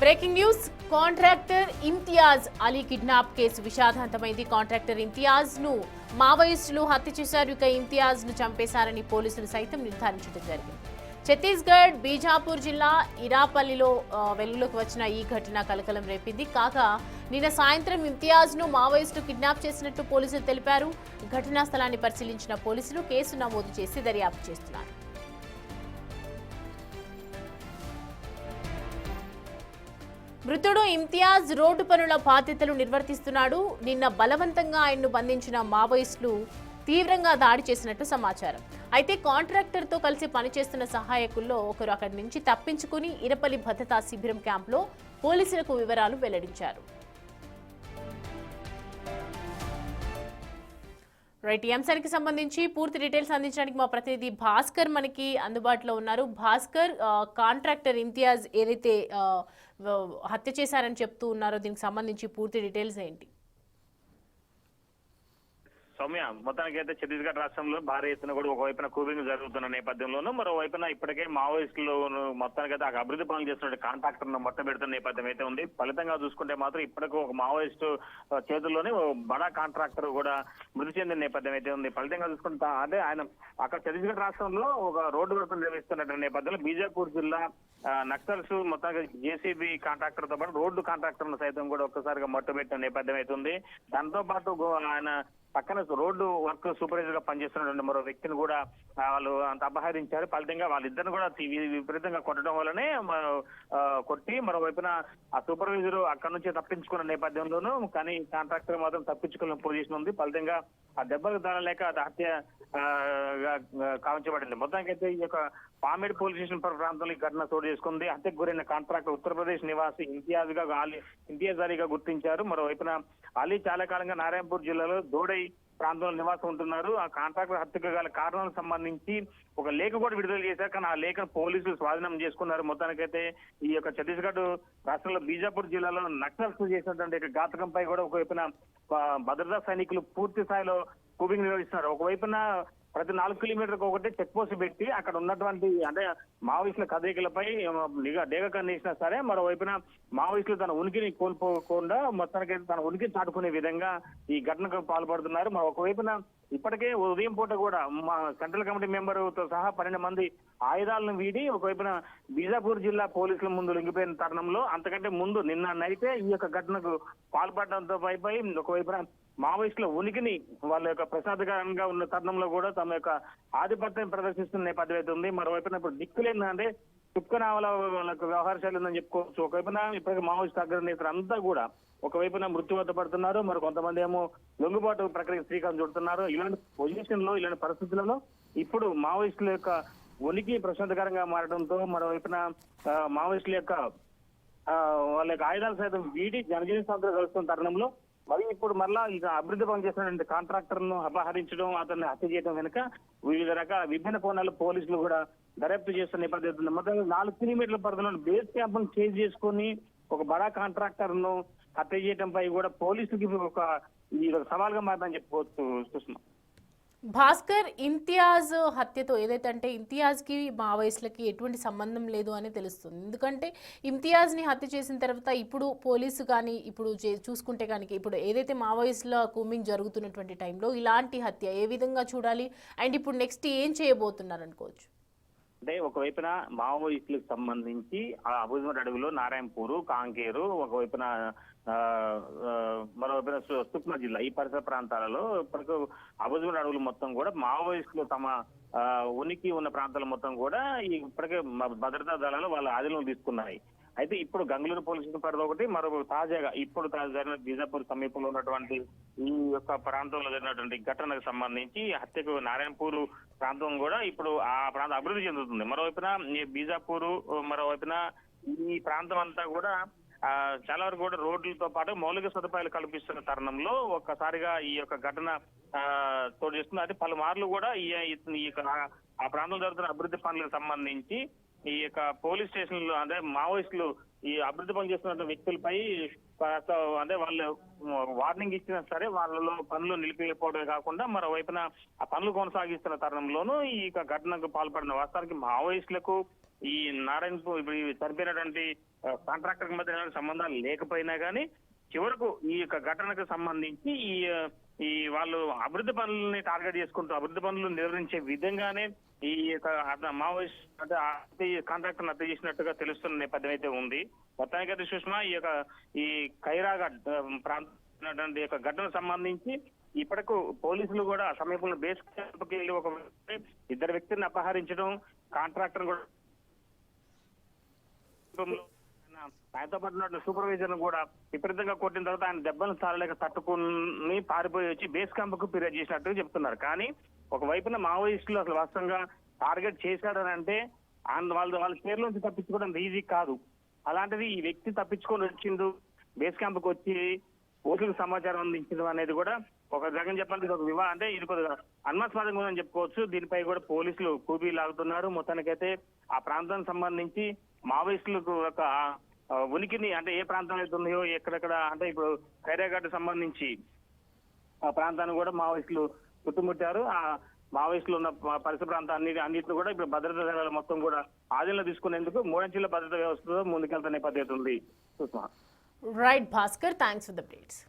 Breaking news contractor Imtiaz Ali kidnap case విషాదాంతమైంది. Contractor Imtiaz ను మావోయిస్టులు హత్య చేశారు. ఇక ఇంతియాజ్ ను చంపేశారని పోలీసులు సైతం నిర్ధారించడం జరిగింది. ఛత్తీస్గఢ్ బీజాపూర్ జిల్లా ఇరాపల్లిలో వెలుగులోకి వచ్చిన ఈ ఘటన కలకలం రేపింది. కాగా నిన్న సాయంత్రం ఇంతియాజ్ ను మావోయిస్టులు కిడ్నాప్ చేసినట్టు పోలీసులు తెలిపారు. ఘటనా స్థలాన్ని పరిశీలించిన పోలీసులు కేసు నమోదు చేసి దర్యాప్తు చేస్తున్నారు. మృతుడు ఇంతియాజ్ రోడ్డు పనుల బాధ్యతలు నిర్వర్తిస్తున్నాడు. నిన్న బలవంతంగా ఆయన్ను బంధించిన మావోయిస్టులు తీవ్రంగా దాడి చేసినట్టు సమాచారం. అయితే కాంట్రాక్టర్తో కలిసి పనిచేస్తున్న సహాయకుల్లో ఒకరు అక్కడి నుంచి తప్పించుకుని ఇరపల్లి భద్రతా శిబిరం క్యాంపులో పోలీసులకు వివరాలు వెల్లడించారు. రైట్, ఈ అంశానికి సంబంధించి పూర్తి డీటెయిల్స్ అందించడానికి మా ప్రతినిధి భాస్కర్ మనకి అందుబాటులో ఉన్నారు. భాస్కర్, కాంట్రాక్టర్ ఇంతియాజ్ ఏదైతే హత్య చేశారని చెప్తూ ఉన్నారో దీనికి సంబంధించి పూర్తి డీటెయిల్స్ ఏంటి? సౌమ్య, మొత్తానికి అయితే ఛత్తీస్గఢ్ రాష్ట్రంలో భారీ ఎత్తున కూడా ఒకవైపున కూబింగ్ జరుగుతున్న నేపథ్యంలోనూ మరోవైపున ఇప్పటికే మావోయిస్టులు మొత్తానికి అయితే అభివృద్ధి పనులు చేస్తున్న కాంట్రాక్టర్ ను మొట్ట పెడుతున్న నేపథ్యం అయితే ఉంది. ఫలితంగా చూసుకుంటే మాత్రం ఇప్పటికీ ఒక మావోయిస్టు చేతుల్లోనే బడా కాంట్రాక్టర్ కూడా మృతి చెందిన నేపథ్యం అయితే ఉంది. ఫలితంగా చూసుకుంటే అదే ఆయన అక్కడ ఛత్తీస్గఢ్ రాష్ట్రంలో ఒక రోడ్డు వర్క్ నిర్వహిస్తున్న నేపథ్యంలో బీజాపూర్ జిల్లా నక్సల్స్ మొత్తంగా జేసీబీ కాంట్రాక్టర్ తో పాటు రోడ్డు కాంట్రాక్టర్ సైతం కూడా ఒక్కసారిగా మొట్టబెట్టిన నేపథ్యం అవుతుంది. దాంతో పాటు ఆయన పక్కన రోడ్డు వర్క్ సూపర్వైజర్ గా పనిచేస్తున్నటువంటి మరో వ్యక్తిని కూడా వాళ్ళు అంత అపహరించారు. ఫలితంగా వాళ్ళిద్దరిని కూడా విపరీతంగా కొట్టడం వల్లనే కొట్టి మరోవైపున ఆ సూపర్వైజర్ అక్కడ నుంచి తప్పించుకున్న నేపథ్యంలోనూ కానీ కాంట్రాక్టర్ మాత్రం తప్పించుకున్న పొజిషన్ ఉంది. ఫలితంగా ఆ దెబ్బకు దాడలేక అది హత్య కావించబడింది. మొత్తానికి అయితే ఈ యొక్క పామేడ్ పోలీస్ స్టేషన్ ప్రాంతంలో ఈ ఘటన చోటు చేసుకుంది. హత్యకు గురైన కాంట్రాక్టర్ ఉత్తరప్రదేశ్ నివాసి ఇంతియాజ్ అలీగా గుర్తించారు. మరోవైపున అలీ చాలా కాలంగా నారాయణపూర్ జిల్లాలో దోడై ప్రాంతంలో నివాసం ఉంటున్నారు. ఆ కాంట్రాక్టర్ హత్యకు గల కారణాలకు సంబంధించి ఒక లేఖ కూడా విడుదల చేశారు. కానీ ఆ లేఖను పోలీసులు స్వాధీనం చేసుకున్నారు. మొత్తానికైతే ఈ యొక్క ఛత్తీస్గఢ్ రాష్ట్రంలో బీజాపూర్ జిల్లాలో నక్సల్స్ చేసినటువంటి ఘాతకంపై కూడా ఒకవైపున భద్రతా సైనికులు పూర్తి స్థాయిలో కూబింగ్ నిర్వహిస్తున్నారు. ఒకవైపున ప్రతి 4 కిలోమీటర్కి ఒకటి చెక్ పోస్ట్ పెట్టి అక్కడ ఉన్నటువంటి అంటే మావోయిస్టుల కదలికలపై డేగ కన్నేసినా సరే మరోవైపున మావోయిస్టులు తన ఉనికిని కోల్పోకుండా మొత్తానికి తన ఉనికిని చాటుకునే విధంగా ఈ ఘటనకు పాల్పడుతున్నారు. మరి ఒకవైపున ఇప్పటికే ఉదయం పూట కూడా మా సెంట్రల్ కమిటీ మెంబర్తో సహా 12 మంది ఆయుధాలను వీడి ఒకవైపున బీజాపూర్ జిల్లా పోలీసుల ముందు లొంగిపోయిన తరుణంలో అంతకంటే ముందు నిన్న నైతే ఈ యొక్క ఘటనకు పాల్పడడంతో పై ఒకవైపున మావోయిస్టుల ఉనికిని వాళ్ళ యొక్క ప్రసాదకరంగా ఉన్న తరుణంలో కూడా తమ యొక్క ఆధిపత్యం ప్రదర్శిస్తున్న నేపథ్యం అయితే ఉంది. మరోవైపున ఇప్పుడు దిక్కులేందంటే చుక్కనావల వాళ్ళకు వ్యవహార శైలి ఉందని చెప్పుకోవచ్చు. ఒకవైపున ఇప్పటికీ మావోయిస్టు అగ్రనేతలు అంతా కూడా ఒకవైపున మృత్యు వద్ద పడుతున్నారు. మరి కొంతమంది ఏమో లొంగుబాటు ప్రక్రియ శ్రీకారం చుడుతున్నారు. ఇలాంటి పొజిషన్ లో ఇలాంటి పరిస్థితులలో ఇప్పుడు మావోయిస్టుల యొక్క ఉనికి ప్రశాంతకరంగా మారడంతో మరోవైపున మావోయిస్టుల యొక్క వాళ్ళ యొక్క ఆయుధాలు సైతం వీడి జనజీవన సంస్థలు కలుస్తున్న తరుణంలో మరి ఇప్పుడు మరలా ఇక అభివృద్ధి పని చేస్తున్నటువంటి కాంట్రాక్టర్ ను అపహరించడం అతన్ని హత్య చేయడం వెనుక వివిధ రకాల విభిన్న కోణాలు పోలీసులు కూడా దర్యాప్తు చేస్తున్న నేపథ్యంలో మొత్తం 4 కిలోమీటర్ల పరిధిలో బేస్ క్యాంప్ ను చేంజ్ చేసుకుని ఒక బడా కాంట్రాక్టర్ ను హత్య చేయడంపై కూడా పోలీసులకి ఒక సవాల్గా మారిందని చెప్పుకోవచ్చు. సుష్మా, భాస్కర్, ఇంతియాజ్ హత్యతో ఏదైతే అంటే ఇంతియాజ్కి మావోయిస్టులకి ఎటువంటి సంబంధం లేదు అని తెలుస్తుంది. ఎందుకంటే ఇంతియాజ్ని హత్య చేసిన తర్వాత ఇప్పుడు పోలీసు కానీ ఇప్పుడు చూసుకుంటే కనుక ఇప్పుడు ఏదైతే మావోయిస్టుల కూంబింగ్ జరుగుతున్నటువంటి టైంలో ఇలాంటి హత్య ఏ విధంగా చూడాలి అండ్ ఇప్పుడు నెక్స్ట్ ఏం చేయబోతున్నారు అనుకోవచ్చు? అంటే ఒకవైపున మావోయిస్టులకు సంబంధించి అబుజ్మట్ అడవిలో నారాయణపూర్, కాంకేరు, ఒకవైపున మరోవైపున సుక్మా జిల్లా ఈ పరిసర ప్రాంతాలలో ఇప్పటికీ అబుజ్మట్ అడవులు మొత్తం కూడా మావోయిస్టులు తమ ఉనికి ఉన్న ప్రాంతాల మొత్తం కూడా ఇప్పటికే భద్రతా దళాలు వాళ్ళ ఆధీనంలో తీసుకున్నాయి. అయితే ఇప్పుడు గంగళూరు పోలీస్ స్టేషన్ పరిధి ఒకటి మరో తాజాగా ఇప్పుడు జరిగిన బీజాపూర్ సమీపంలో ఉన్నటువంటి ఈ యొక్క ప్రాంతంలో జరిగినటువంటి ఘటనకు సంబంధించి హత్యకు నారాయణపూర్ ప్రాంతం కూడా ఇప్పుడు ఆ ప్రాంతం అభివృద్ధి చెందుతుంది. మరోవైపున బీజాపూర్ మరోవైపున ఈ ప్రాంతం అంతా కూడా చాలా వరకు కూడా రోడ్లతో పాటు మౌలిక సదుపాయాలు కల్పిస్తున్న తరుణంలో ఒక్కసారిగా ఈ యొక్క ఘటన చోటు చేస్తుంది. అయితే పలుమార్లు కూడా ఈ ఆ ప్రాంతంలో జరుగుతున్న అభివృద్ధి పనులకు సంబంధించి ఈ యొక్క పోలీస్ స్టేషన్లు అంటే మావోయిస్టులు ఈ అభివృద్ధి పనులు చేస్తున్న వ్యక్తులపై అంటే వాళ్ళు వార్నింగ్ ఇచ్చినా సరే వాళ్ళలో పనులు నిలిపిపోవడమే కాకుండా మరోవైపున ఆ పనులు కొనసాగిస్తున్న తరుణంలోనూ ఈ ఘటనకు పాల్పడిన వాస్తవానికి మావోయిస్టులకు ఈ నారాయణపూర్ ఇప్పుడు ఈ చనిపోయినటువంటి కాంట్రాక్టర్ మధ్య ఎలాంటి సంబంధాలు లేకపోయినా కానీ చివరకు ఈ యొక్క ఘటనకు సంబంధించి ఈ వాళ్ళు అభివృద్ధి పనులని టార్గెట్ చేసుకుంటూ అభివృద్ధి పనులు నిర్వహించే విధంగానే ఈ యొక్క మావోయిస్ట్ అంటే కాంట్రాక్టర్ హత్య చేసినట్టుగా తెలుస్తున్న నేపథ్యం అయితే ఉంది. మొత్తానికైతే సుష్మా ఈ ఖైరాఘాట్ ప్రాంతం యొక్క ఘటనకు సంబంధించి ఇప్పటికు పోలీసులు కూడా సమీపంలో బేస్ క్యాంప్కి వెళ్ళి ఒక ఇద్దరు వ్యక్తులను అపహరించడం, కాంట్రాక్టర్ కూడా ఆయనతో పాటు సూపర్వైజర్ కూడా విపరీతంగా కొట్టిన తర్వాత ఆయన దెబ్బలు తాళలేక తట్టుకుని పారిపోయి వచ్చి బేస్ క్యాంప్ కు ఫిర్యాదు చేసినట్టుగా చెప్తున్నారు. కానీ ఒకవైపున మావోయిస్టులు అసలు వాస్తవంగా టార్గెట్ చేశాడని అంటే వాళ్ళ పేర్ల నుంచి తప్పించుకోవడం ఈజీ కాదు. అలాంటిది ఈ వ్యక్తి తప్పించుకొని వచ్చిండు, బేస్ క్యాంప్ కు వచ్చి పోలీసులకు సమాచారం అందించడం అనేది కూడా ఒక రకంగా చెప్పాలంటే ఇది ఒక అంటే ఇది కొద్దిగా అనుమానాస్పదంగా ఉందని చెప్పుకోవచ్చు. దీనిపై కూడా పోలీసులు కూబీ లాగుతున్నారు. మొత్తానికైతే ఆ ప్రాంతానికి సంబంధించి మావోయిస్టులకు ఒక ఉనికిని అంటే ఏ ప్రాంతం అయితే ఉన్నాయో ఎక్కడెక్కడ అంటే ఇప్పుడు ఖైరాఘాట్ సంబంధించి ఆ ప్రాంతాన్ని కూడా మావోయిస్టులు చుట్టుముట్టారు. ఆ మావోయిస్టులు ఉన్న పరిసర ప్రాంతాన్ని అన్నింటిని కూడా ఇప్పుడు భద్రతా దళాలు మొత్తం కూడా ఆధీనంలో తీసుకునేందుకు మూడంచెల భద్రతా వ్యవస్థతో ముందుకెళ్తున్న నేపథ్యం ఉంది. Right Bhaskar, thanks for the updates.